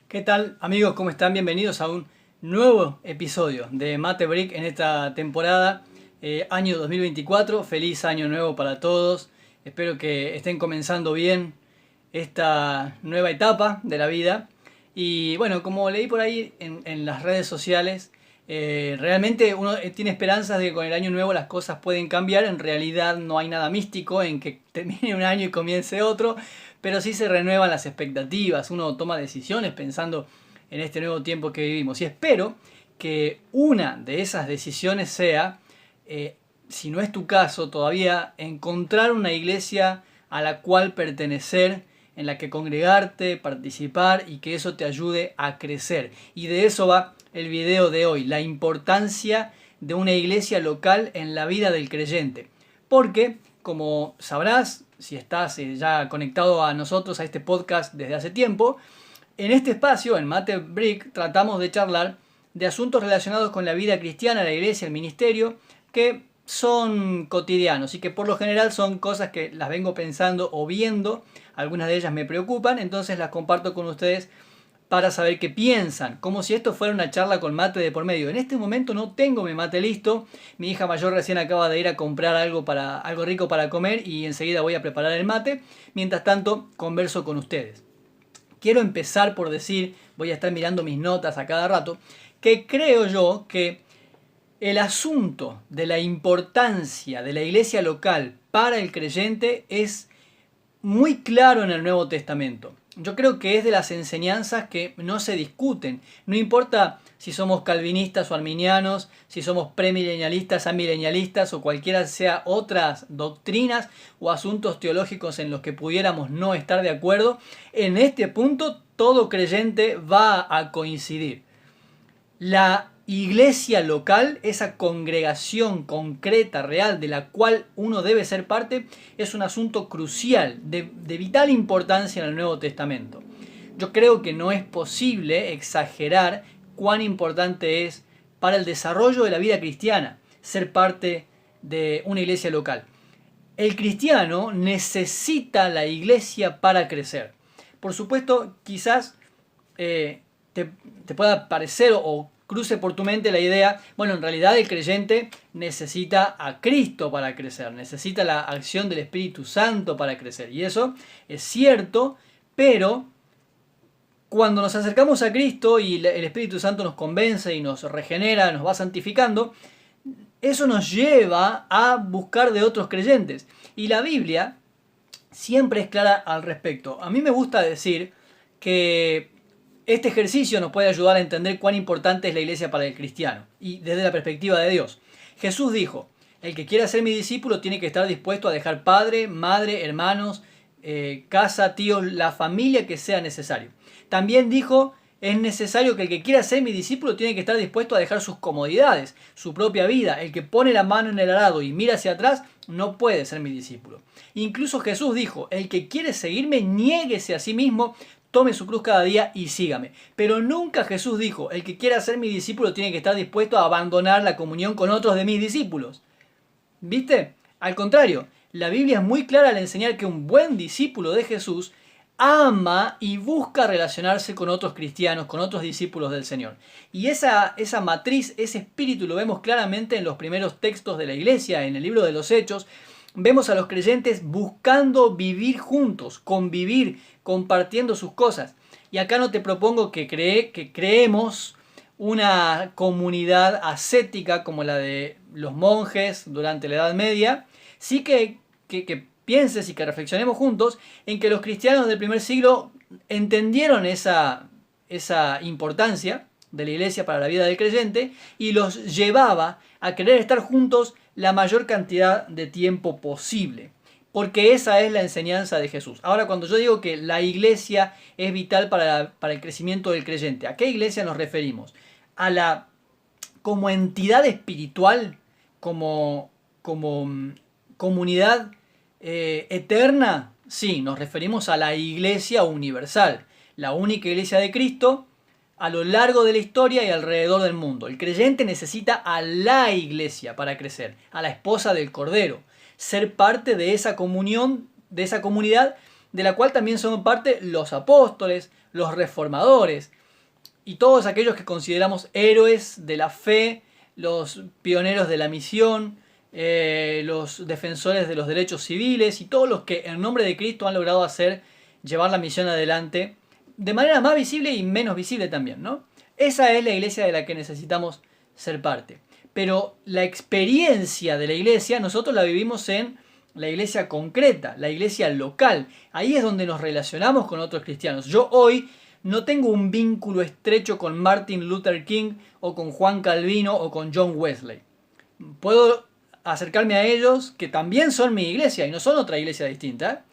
¿Qué tal, amigos? ¿Cómo están? Bienvenidos a un nuevo episodio de Mate Break en esta temporada, año 2024. Feliz año nuevo para todos. Espero que estén comenzando bien esta nueva etapa de la vida. Y bueno, como leí por ahí en las redes sociales, realmente uno tiene esperanzas de que con el año nuevo las cosas pueden cambiar. En realidad no hay nada místico en que termine un año y comience otro, pero sí se renuevan las expectativas. Uno toma decisiones pensando en este nuevo tiempo que vivimos. Y espero que una de esas decisiones sea, si no es tu caso todavía, encontrar una iglesia a la cual pertenecer, en la que congregarte, participar y que eso te ayude a crecer. Y de eso va el video de hoy, la importancia de una iglesia local en la vida del creyente. Porque, como sabrás, si estás ya conectado a nosotros, a este podcast desde hace tiempo, en este espacio, en Mate Break, tratamos de charlar de asuntos relacionados con la vida cristiana, la iglesia, el ministerio, que son cotidianos y que por lo general son cosas que las vengo pensando o viendo. Algunas de ellas me preocupan, entonces las comparto con ustedes para saber qué piensan, como si esto fuera una charla con mate de por medio. En este momento no tengo mi mate listo, mi hija mayor recién acaba de ir a comprar algo rico para comer y enseguida voy a preparar el mate. Mientras tanto, converso con ustedes. Quiero empezar por decir, voy a estar mirando mis notas a cada rato, que creo yo que el asunto de la importancia de la iglesia local para el creyente es muy claro en el Nuevo Testamento. Yo creo que es de las enseñanzas que no se discuten. No importa si somos calvinistas o arminianos, si somos premilenialistas, amilenialistas o cualquiera sea otras doctrinas o asuntos teológicos en los que pudiéramos no estar de acuerdo, en este punto todo creyente va a coincidir. La iglesia local, esa congregación concreta, real, de la cual uno debe ser parte, es un asunto crucial, de vital importancia en el Nuevo Testamento. Yo creo que no es posible exagerar cuán importante es para el desarrollo de la vida cristiana ser parte de una iglesia local. El cristiano necesita la iglesia para crecer. Por supuesto, quizás te pueda parecer o cruce por tu mente la idea, bueno, en realidad el creyente necesita a Cristo para crecer, necesita la acción del Espíritu Santo para crecer. Y eso es cierto, pero cuando nos acercamos a Cristo y el Espíritu Santo nos convence y nos regenera, nos va santificando, eso nos lleva a buscar de otros creyentes. Y la Biblia siempre es clara al respecto. A mí me gusta decir que este ejercicio nos puede ayudar a entender cuán importante es la iglesia para el cristiano y desde la perspectiva de Dios. Jesús dijo, el que quiera ser mi discípulo tiene que estar dispuesto a dejar padre, madre, hermanos, casa, tíos, la familia que sea necesario. También dijo, es necesario que el que quiera ser mi discípulo tiene que estar dispuesto a dejar sus comodidades, su propia vida. El que pone la mano en el arado y mira hacia atrás no puede ser mi discípulo. Incluso Jesús dijo, el que quiere seguirme, niéguese a sí mismo, tome su cruz cada día y sígame. Pero nunca Jesús dijo, el que quiera ser mi discípulo tiene que estar dispuesto a abandonar la comunión con otros de mis discípulos. ¿Viste? Al contrario, la Biblia es muy clara al enseñar que un buen discípulo de Jesús ama y busca relacionarse con otros cristianos, con otros discípulos del Señor. Y esa matriz, ese espíritu lo vemos claramente en los primeros textos de la iglesia, en el libro de los Hechos. Vemos a los creyentes buscando vivir juntos, convivir, compartiendo sus cosas. Y acá no te propongo que creemos una comunidad ascética como la de los monjes durante la Edad Media. Sí que pienses y que reflexionemos juntos en que los cristianos del primer siglo entendieron esa importancia de la iglesia para la vida del creyente y los llevaba a querer estar juntos la mayor cantidad de tiempo posible. Porque esa es la enseñanza de Jesús. Ahora, cuando yo digo que la iglesia es vital para el crecimiento del creyente, ¿a qué iglesia nos referimos? ¿A la como entidad espiritual, como comunidad eterna? Sí, nos referimos a la iglesia universal, la única iglesia de Cristo a lo largo de la historia y alrededor del mundo. El creyente necesita a la iglesia para crecer, a la esposa del Cordero, ser parte de esa comunión, de esa comunidad de la cual también son parte los apóstoles, los reformadores y todos aquellos que consideramos héroes de la fe, los pioneros de la misión, los defensores de los derechos civiles y todos los que en nombre de Cristo han logrado llevar la misión adelante de manera más visible y menos visible también, ¿no? Esa es la iglesia de la que necesitamos ser parte. Pero la experiencia de la iglesia nosotros la vivimos en la iglesia concreta, la iglesia local. Ahí es donde nos relacionamos con otros cristianos. Yo hoy no tengo un vínculo estrecho con Martin Luther King o con Juan Calvino o con John Wesley. Puedo acercarme a ellos, que también son mi iglesia y no son otra iglesia distinta.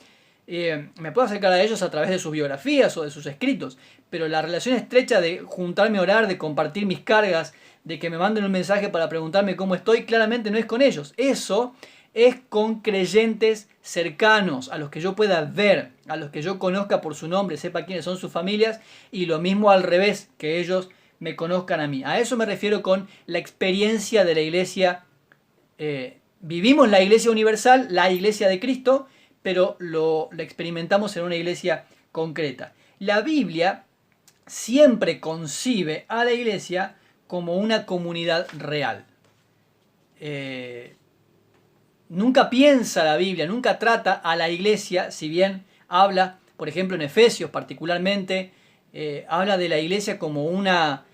Me puedo acercar a ellos a través de sus biografías o de sus escritos, pero la relación estrecha de juntarme a orar, de compartir mis cargas, de que me manden un mensaje para preguntarme cómo estoy, claramente no es con ellos. Eso es con creyentes cercanos, a los que yo pueda ver, a los que yo conozca por su nombre, sepa quiénes son sus familias, y lo mismo al revés, que ellos me conozcan a mí. A eso me refiero con la experiencia de la iglesia. Vivimos la iglesia universal, la iglesia de Cristo, pero lo experimentamos en una iglesia concreta. La Biblia siempre concibe a la iglesia como una comunidad real. Nunca piensa la Biblia, nunca trata a la iglesia, si bien habla, por ejemplo en Efesios particularmente, habla de la iglesia como una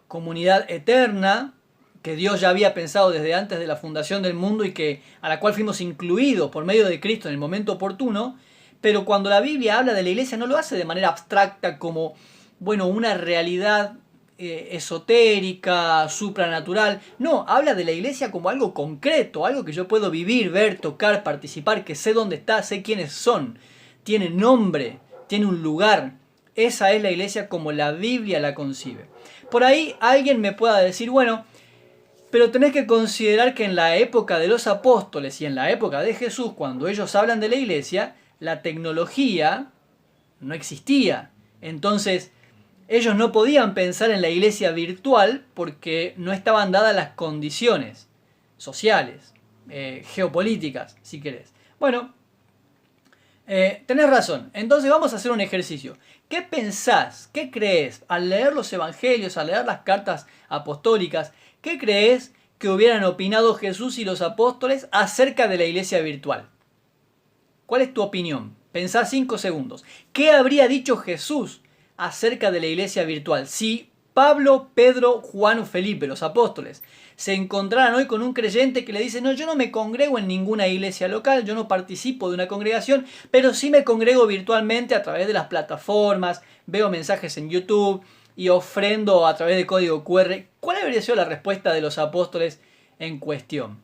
comunidad eterna que Dios ya había pensado desde antes de la fundación del mundo y a la cual fuimos incluidos por medio de Cristo en el momento oportuno. Pero cuando la Biblia habla de la iglesia no lo hace de manera abstracta como, bueno, una realidad esotérica, supranatural. No, habla de la iglesia como algo concreto, algo que yo puedo vivir, ver, tocar, participar, que sé dónde está, sé quiénes son, tiene nombre, tiene un lugar. Esa es la iglesia como la Biblia la concibe. Por ahí alguien me pueda decir, bueno, pero tenés que considerar que en la época de los apóstoles y en la época de Jesús, cuando ellos hablan de la iglesia, la tecnología no existía. Entonces, ellos no podían pensar en la iglesia virtual porque no estaban dadas las condiciones sociales, geopolíticas, si querés. Bueno, tenés razón. Entonces vamos a hacer un ejercicio. ¿Qué pensás? ¿Qué crees? Al leer los evangelios, al leer las cartas apostólicas, ¿qué crees que hubieran opinado Jesús y los apóstoles acerca de la iglesia virtual? ¿Cuál es tu opinión? Pensá 5 segundos. ¿Qué habría dicho Jesús acerca de la iglesia virtual si Pablo, Pedro, Juan o Felipe, los apóstoles, se encontraran hoy con un creyente que le dice: no, yo no me congrego en ninguna iglesia local, yo no participo de una congregación, pero sí me congrego virtualmente a través de las plataformas, veo mensajes en YouTube y ofrendo a través de código QR? ¿Cuál habría sido la respuesta de los apóstoles en cuestión?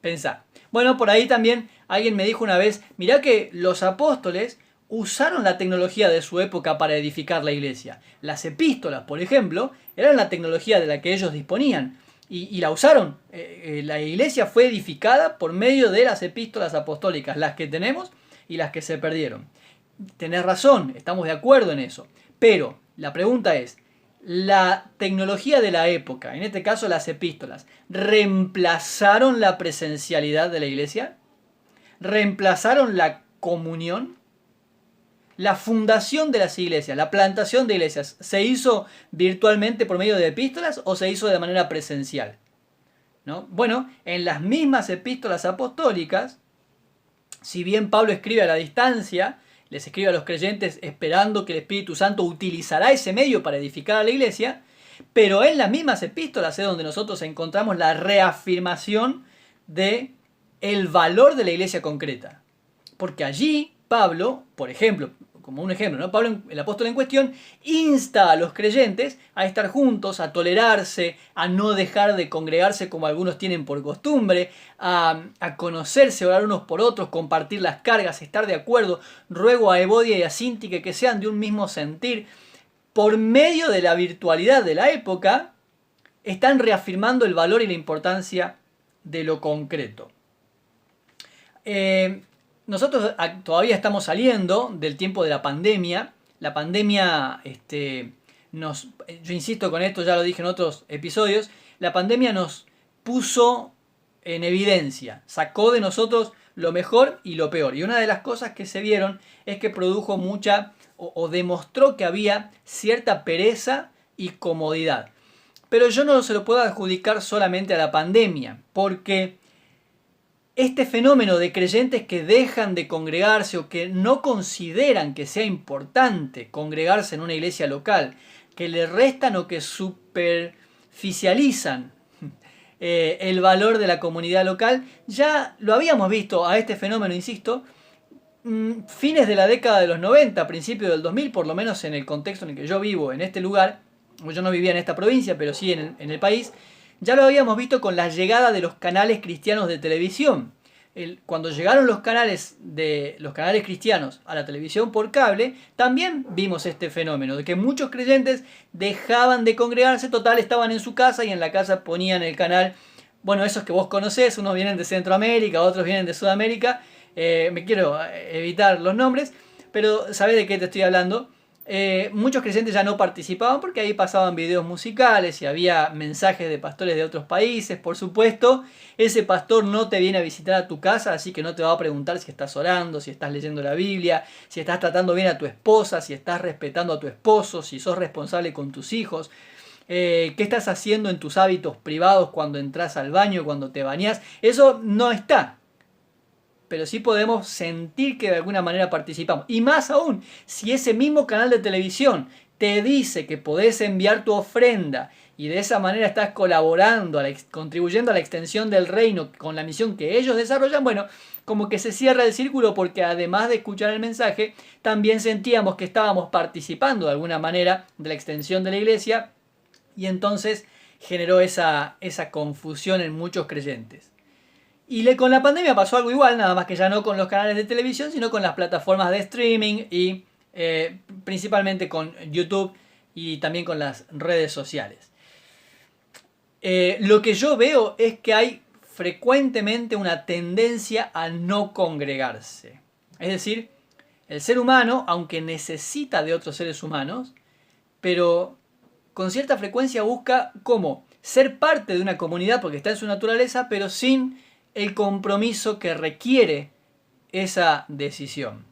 Pensá. Bueno, por ahí también alguien me dijo una vez: mirá que los apóstoles usaron la tecnología de su época para edificar la iglesia. Las epístolas, por ejemplo, eran la tecnología de la que ellos disponían y la usaron. La iglesia fue edificada por medio de las epístolas apostólicas, las que tenemos y las que se perdieron. Tenés razón, estamos de acuerdo en eso. Pero la pregunta es: ¿la tecnología de la época, en este caso las epístolas, reemplazaron la presencialidad de la iglesia? ¿Reemplazaron la comunión? La fundación de las iglesias, la plantación de iglesias, ¿se hizo virtualmente por medio de epístolas o se hizo de manera presencial? ¿No? Bueno, en las mismas epístolas apostólicas, si bien Pablo escribe a la distancia, les escribe a los creyentes esperando que el Espíritu Santo utilizará ese medio para edificar a la iglesia, pero en las mismas epístolas es donde nosotros encontramos la reafirmación de el valor de la iglesia concreta. Porque allí Pablo, por ejemplo, como un ejemplo, ¿no? Pablo, el apóstol en cuestión, insta a los creyentes a estar juntos, a tolerarse, a no dejar de congregarse como algunos tienen por costumbre, a conocerse, orar unos por otros, compartir las cargas, estar de acuerdo. Ruego a Evodia y a Síntique que sean de un mismo sentir. Por medio de la virtualidad de la época, están reafirmando el valor y la importancia de lo concreto. Nosotros todavía estamos saliendo del tiempo de la pandemia. La pandemia, yo insisto con esto, ya lo dije en otros episodios, la pandemia nos puso en evidencia, sacó de nosotros lo mejor y lo peor. Y una de las cosas que se vieron es que produjo mucha o demostró que había cierta pereza y comodidad. Pero yo no se lo puedo adjudicar solamente a la pandemia, porque este fenómeno de creyentes que dejan de congregarse o que no consideran que sea importante congregarse en una iglesia local, que le restan o que superficializan el valor de la comunidad local, ya lo habíamos visto a este fenómeno, insisto, fines de la década de los 90, principios del 2000, por lo menos en el contexto en el que yo vivo, en este lugar. Yo no vivía en esta provincia, pero sí en el país. Ya lo habíamos visto con la llegada de los canales cristianos de televisión. Cuando llegaron los canales cristianos a la televisión por cable, también vimos este fenómeno de que muchos creyentes dejaban de congregarse, total, estaban en su casa y en la casa ponían el canal. Bueno, esos que vos conocés, unos vienen de Centroamérica, otros vienen de Sudamérica. Me quiero evitar los nombres, pero sabés de qué te estoy hablando. Muchos creyentes ya no participaban porque ahí pasaban videos musicales y había mensajes de pastores de otros países, por supuesto. Ese pastor no te viene a visitar a tu casa, así que no te va a preguntar si estás orando, si estás leyendo la Biblia, si estás tratando bien a tu esposa, si estás respetando a tu esposo, si sos responsable con tus hijos. ¿Qué estás haciendo en tus hábitos privados cuando entras al baño, cuando te bañás? Eso no está. Pero sí podemos sentir que de alguna manera participamos. Y más aún, si ese mismo canal de televisión te dice que podés enviar tu ofrenda y de esa manera estás colaborando, contribuyendo a la extensión del reino con la misión que ellos desarrollan, bueno, como que se cierra el círculo porque además de escuchar el mensaje, también sentíamos que estábamos participando de alguna manera de la extensión de la iglesia y entonces generó esa confusión en muchos creyentes. Y con la pandemia pasó algo igual, nada más que ya no con los canales de televisión, sino con las plataformas de streaming y principalmente con YouTube y también con las redes sociales. Lo que yo veo es que hay frecuentemente una tendencia a no congregarse. Es decir, el ser humano, aunque necesita de otros seres humanos, pero con cierta frecuencia busca cómo ser parte de una comunidad porque está en su naturaleza, pero sin el compromiso que requiere esa decisión.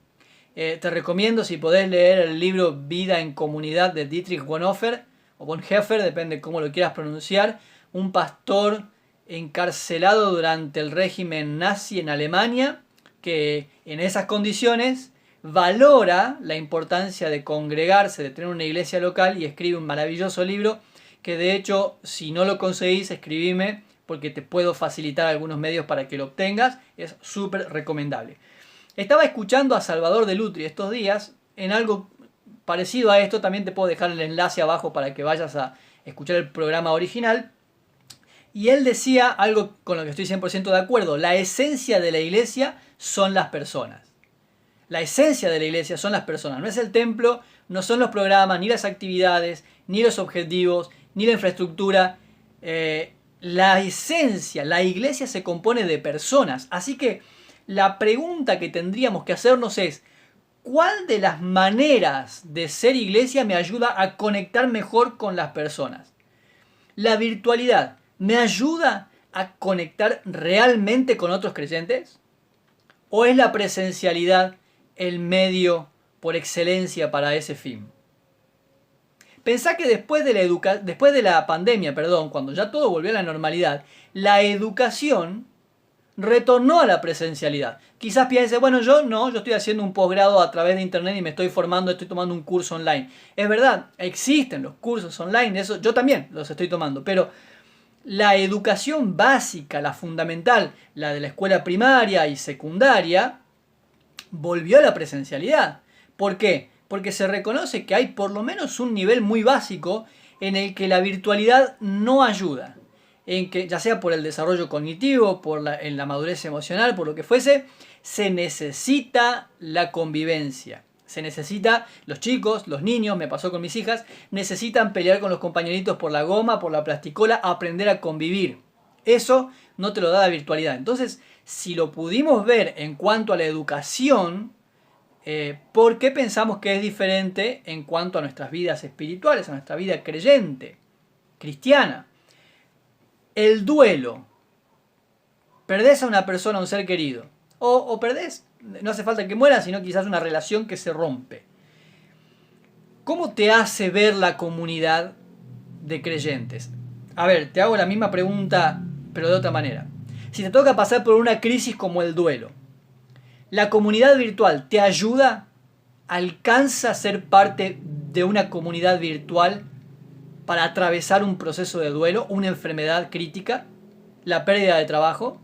Te recomiendo, si podés, leer el libro Vida en Comunidad de Dietrich Bonhoeffer, o Bonhoeffer, depende cómo lo quieras pronunciar, un pastor encarcelado durante el régimen nazi en Alemania, que en esas condiciones valora la importancia de congregarse, de tener una iglesia local, y escribe un maravilloso libro que, de hecho, si no lo conseguís, escribime porque te puedo facilitar algunos medios para que lo obtengas. Es súper recomendable. Estaba escuchando a Salvador de Lutri estos días en algo parecido a esto. También te puedo dejar el enlace abajo para que vayas a escuchar el programa original. Y él decía algo con lo que estoy 100% de acuerdo. La esencia de la iglesia son las personas. La esencia de la iglesia son las personas. No es el templo, no son los programas, ni las actividades, ni los objetivos, ni la infraestructura. La esencia, la iglesia se compone de personas. Así que la pregunta que tendríamos que hacernos es: ¿cuál de las maneras de ser iglesia me ayuda a conectar mejor con las personas? ¿La virtualidad me ayuda a conectar realmente con otros creyentes? ¿O es la presencialidad el medio por excelencia para ese fin? Pensá que después de la pandemia, cuando ya todo volvió a la normalidad, la educación retornó a la presencialidad. Quizás piense, bueno, yo estoy haciendo un posgrado a través de internet y me estoy formando, estoy tomando un curso online. Es verdad, existen los cursos online, eso yo también los estoy tomando, pero la educación básica, la fundamental, la de la escuela primaria y secundaria, volvió a la presencialidad. ¿Por qué? Porque se reconoce que hay por lo menos un nivel muy básico en el que la virtualidad no ayuda. En que, ya sea por el desarrollo cognitivo, en la madurez emocional, por lo que fuese, se necesita la convivencia. Se necesita, los chicos, los niños, me pasó con mis hijas, necesitan pelear con los compañeritos por la goma, por la plasticola, aprender a convivir. Eso no te lo da la virtualidad. Entonces, si lo pudimos ver en cuanto a la educación, ¿por qué pensamos que es diferente en cuanto a nuestras vidas espirituales, a nuestra vida creyente, cristiana? El duelo. Perdés a una persona, a un ser querido. O perdés, no hace falta que mueras, sino quizás una relación que se rompe. ¿Cómo te hace ver la comunidad de creyentes? A ver, te hago la misma pregunta, pero de otra manera. Si te toca pasar por una crisis como el duelo, ¿la comunidad virtual te ayuda? ¿Alcanza a ser parte de una comunidad virtual para atravesar un proceso de duelo, una enfermedad crítica, la pérdida de trabajo?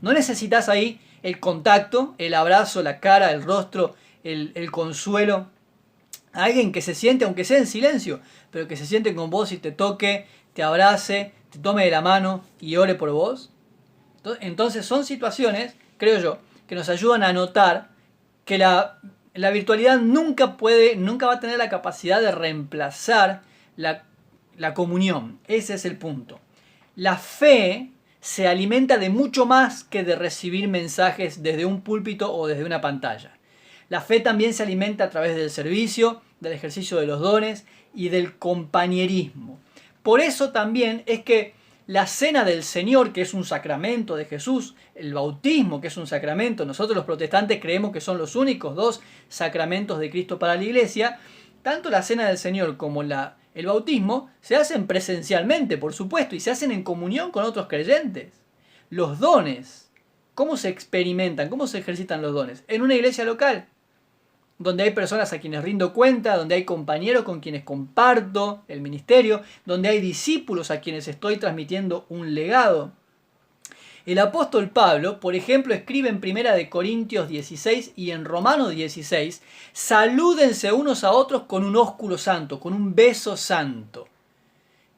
No necesitas ahí el contacto, el abrazo, la cara, el rostro, el consuelo. Alguien que se siente, aunque sea en silencio, pero que se siente con vos y te toque, te abrace, te tome de la mano y ore por vos. Entonces son situaciones, creo yo, que nos ayudan a notar que la virtualidad nunca va a tener la capacidad de reemplazar la comunión. Ese es el punto. La fe se alimenta de mucho más que de recibir mensajes desde un púlpito o desde una pantalla. La fe también se alimenta a través del servicio, del ejercicio de los dones y del compañerismo. Por eso también es que la cena del Señor, que es un sacramento de Jesús, el bautismo, que es un sacramento, nosotros los protestantes creemos que son los únicos dos sacramentos de Cristo para la Iglesia, tanto la cena del Señor como el bautismo se hacen presencialmente, por supuesto, y se hacen en comunión con otros creyentes. Los dones, ¿cómo se experimentan? ¿Cómo se ejercitan los dones? En una iglesia local, donde hay personas a quienes rindo cuenta, donde hay compañeros con quienes comparto el ministerio, donde hay discípulos a quienes estoy transmitiendo un legado. El apóstol Pablo, por ejemplo, escribe en 1 de Corintios 16 y en Romanos 16, salúdense unos a otros con un ósculo santo, con un beso santo.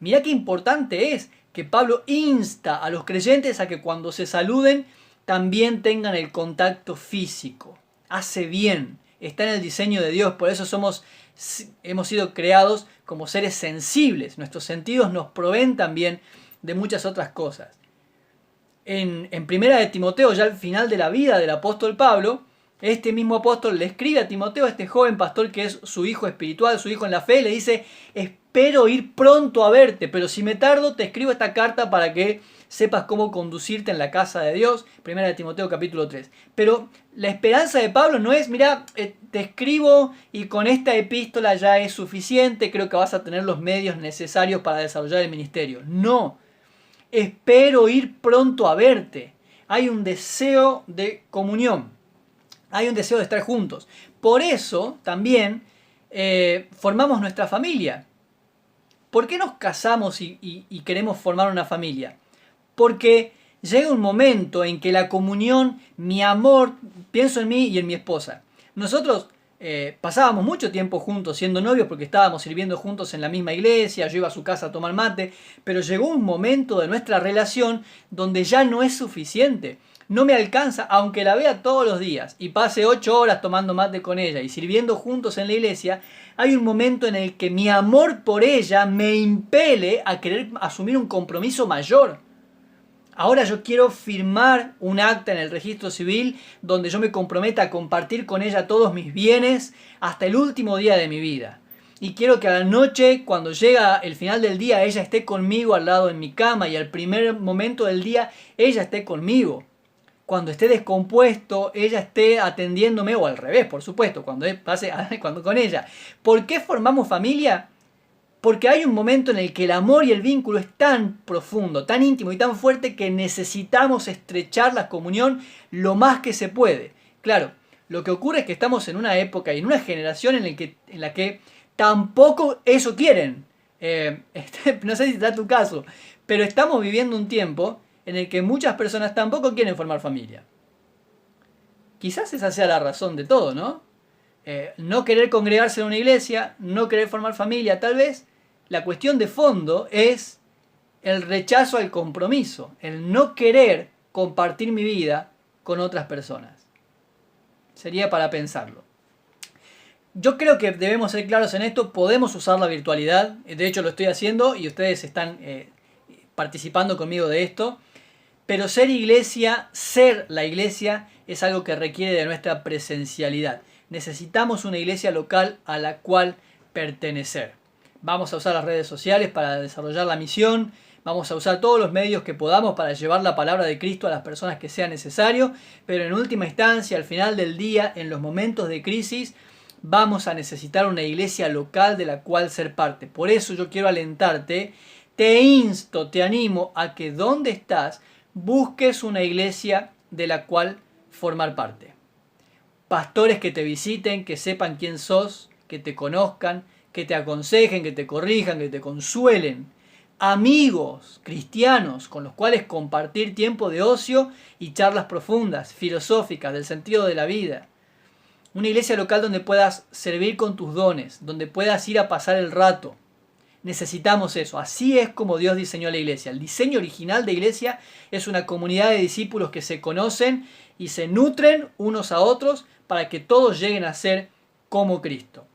Mirá qué importante es que Pablo insta a los creyentes a que cuando se saluden también tengan el contacto físico. Hace bien. Está en el diseño de Dios, por eso hemos sido creados como seres sensibles. Nuestros sentidos nos proveen también de muchas otras cosas. En 1 de Timoteo, ya al final de la vida del apóstol Pablo, este mismo apóstol le escribe a Timoteo, a este joven pastor que es su hijo espiritual, su hijo en la fe, le dice: espero ir pronto a verte, pero si me tardo te escribo esta carta para que sepas cómo conducirte en la casa de Dios. 1 de Timoteo capítulo 3. Pero la esperanza de Pablo no es: mira, te escribo y con esta epístola ya es suficiente, creo que vas a tener los medios necesarios para desarrollar el ministerio. No, espero ir pronto a verte. Hay un deseo de comunión, hay un deseo de estar juntos. Por eso también formamos nuestra familia. ¿Por qué nos casamos y queremos formar una familia? Porque llega un momento en que la comunión, mi amor, pienso en mí y en mi esposa. Nosotros pasábamos mucho tiempo juntos siendo novios porque estábamos sirviendo juntos en la misma iglesia, yo iba a su casa a tomar mate, pero llegó un momento de nuestra relación donde ya no es suficiente. No me alcanza, aunque la vea todos los días y pase 8 horas tomando mate con ella y sirviendo juntos en la iglesia, hay un momento en el que mi amor por ella me impele a querer asumir un compromiso mayor. Ahora yo quiero firmar un acta en el registro civil donde yo me comprometa a compartir con ella todos mis bienes hasta el último día de mi vida. Y quiero que a la noche, cuando llega el final del día, ella esté conmigo al lado en mi cama y al primer momento del día, ella esté conmigo. Cuando esté descompuesto, ella esté atendiéndome, o al revés, por supuesto, cuando con ella. ¿Por qué formamos familia? Porque hay un momento en el que el amor y el vínculo es tan profundo, tan íntimo y tan fuerte que necesitamos estrechar la comunión lo más que se puede. Claro, lo que ocurre es que estamos en una época y en una generación en la que tampoco eso quieren. No sé si está tu caso, pero estamos viviendo un tiempo en el que muchas personas tampoco quieren formar familia. Quizás esa sea la razón de todo, ¿no? No querer congregarse en una iglesia, no querer formar familia, tal vez la cuestión de fondo es el rechazo al compromiso, el no querer compartir mi vida con otras personas. Sería para pensarlo. Yo creo que debemos ser claros en esto, podemos usar la virtualidad, de hecho lo estoy haciendo y ustedes están participando conmigo de esto, pero ser la iglesia es algo que requiere de nuestra presencialidad. Necesitamos una iglesia local a la cual pertenecer. Vamos a usar las redes sociales para desarrollar la misión, Vamos a usar todos los medios que podamos para llevar la palabra de Cristo a las personas que sea necesario, pero en última instancia, al final del día, en los momentos de crisis, vamos a necesitar una iglesia local de la cual ser parte. Por eso yo quiero alentarte, te insto, te animo a que donde estás busques una iglesia de la cual formar parte. Pastores que te visiten, que sepan quién sos, que te conozcan, que te aconsejen, que te corrijan, que te consuelen. Amigos cristianos con los cuales compartir tiempo de ocio y charlas profundas, filosóficas, del sentido de la vida. Una iglesia local donde puedas servir con tus dones, donde puedas ir a pasar el rato. Necesitamos eso. Así es como Dios diseñó la iglesia. El diseño original de iglesia es una comunidad de discípulos que se conocen y se nutren unos a otros para que todos lleguen a ser como Cristo.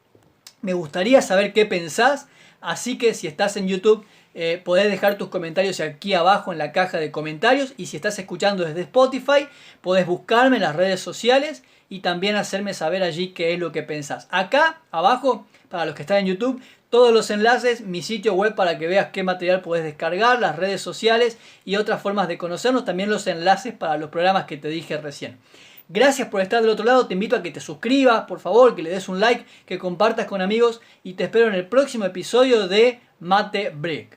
Me gustaría saber qué pensás, así que si estás en YouTube podés dejar tus comentarios aquí abajo en la caja de comentarios, y si estás escuchando desde Spotify podés buscarme en las redes sociales y también hacerme saber allí qué es lo que pensás. Acá abajo, para los que están en YouTube, todos los enlaces, mi sitio web para que veas qué material podés descargar, las redes sociales y otras formas de conocernos, también los enlaces para los programas que te dije recién. Gracias por estar del otro lado, te invito a que te suscribas, por favor, que le des un like, que compartas con amigos y te espero en el próximo episodio de Mate Break.